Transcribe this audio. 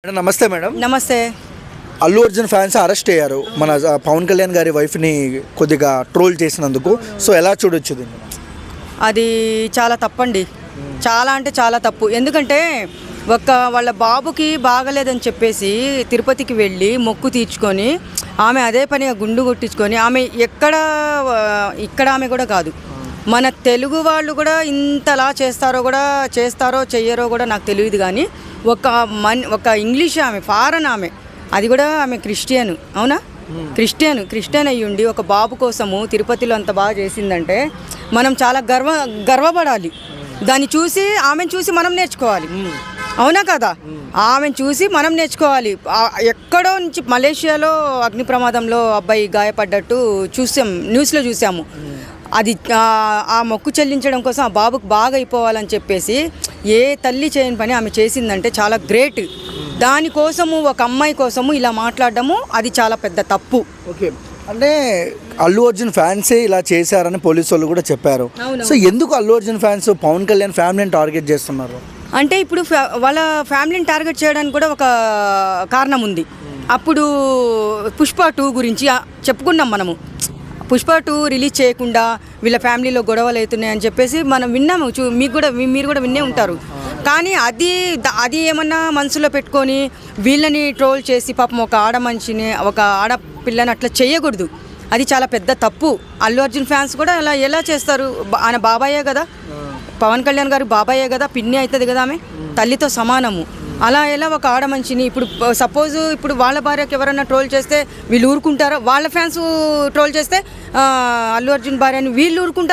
Madam నమస్తే madam. నమస్తే. Allu Arjun fans arrest అయ్యారు మన పవన్ కళ్యాణ్ గారి వైఫ్ని కొద్దిగా ట్రోల్ చేసినందుకు. సో ఎలా చూడొచ్చు దీన్ని? అది చాలా తప్పండి. చాలా అంటే చాలా తప్పు. ఎందుకంటే వాళ్ళ బాబుకి బాగలేదని చెప్పేసి తిరుపతికి వెళ్ళి మొక్కు తీర్చుకొని ఆమె అదే పనిగా గుండు కొట్టించుకొని ఆమె ఇక్కడ ఆమె కూడా కాదు, మన తెలుగు వాళ్ళు కూడా ఇంతలా చేస్తారో చెయ్యరో కూడా నాకు తెలియదు. కానీ ఒక ఇంగ్లీష్ ఆమె, ఫారెన్ ఆమె, అది కూడా ఆమె క్రిస్టియన్. అవునా? క్రిస్టియన్ అయ్యుండి ఒక బాబు కోసము తిరుపతిలో అంత బాగా చేసిందంటే మనం చాలా గర్వపడాలి. దాన్ని చూసి ఆమెను చూసి మనం నేర్చుకోవాలి. అవునా కదా? ఆమెను చూసి మనం నేర్చుకోవాలి. ఎక్కడో నుంచి మలేషియాలో అగ్ని ప్రమాదంలో అబ్బాయి గాయపడ్డట్టు న్యూస్లో చూసాము. అది ఆ మొక్కు చెల్లించడం కోసం ఆ బాబుకు బాగా అయిపోవాలని చెప్పేసి ఏ తల్లి చేయని పని ఆమె చేసిందంటే చాలా గ్రేట్. దానికోసము ఒక అమ్మాయి కోసము ఇలా మాట్లాడడము అది చాలా పెద్ద తప్పు. ఓకే, అంటే అల్లు అర్జున్ ఫ్యాన్సే ఇలా చేశారని పోలీసు వాళ్ళు కూడా చెప్పారు. సో ఎందుకు అల్లు అర్జున్ ఫ్యాన్స్ పవన్ కళ్యాణ్ ఫ్యామిలీని టార్గెట్ చేస్తున్నారు? అంటే ఇప్పుడు వాళ్ళ ఫ్యామిలీని టార్గెట్ చేయడానికి కూడా ఒక కారణం ఉంది. అప్పుడు పుష్ప 2 గురించి చెప్పుకున్నాం మనము. పుష్ప 2 రిలీజ్ చేయకుండా వీళ్ళ ఫ్యామిలీలో గొడవలు అవుతున్నాయని చెప్పేసి మనం విన్నాము. మీరు కూడా విన్నే ఉంటారు. కానీ అది ఏమన్నా మనసులో పెట్టుకొని వీళ్ళని ట్రోల్ చేసి పాపం ఒక ఆడపిల్లని అట్లా చేయకూడదు. అది చాలా పెద్ద తప్పు. అల్లు అర్జున్ ఫ్యాన్స్ కూడా అలా ఎలా చేస్తారు? ఆయన బాబాయే కదా, పవన్ కళ్యాణ్ గారు బాబాయే కదా, పిన్ని అవుతుంది కదా, ఆమె తల్లితో సమానము. అలా ఎలా ఒక ఆడమనిషిని ఇప్పుడు సపోజ్ ఇప్పుడు వాళ్ళ భార్యకి ఎవరైనా ట్రోల్ చేస్తే వీళ్ళు ఊరుకుంటారా? వాళ్ళ ఫ్యాన్స్ ట్రోల్ చేస్తే అల్లు అర్జున్ భార్యని వీళ్ళు ఊరుకుంటారు?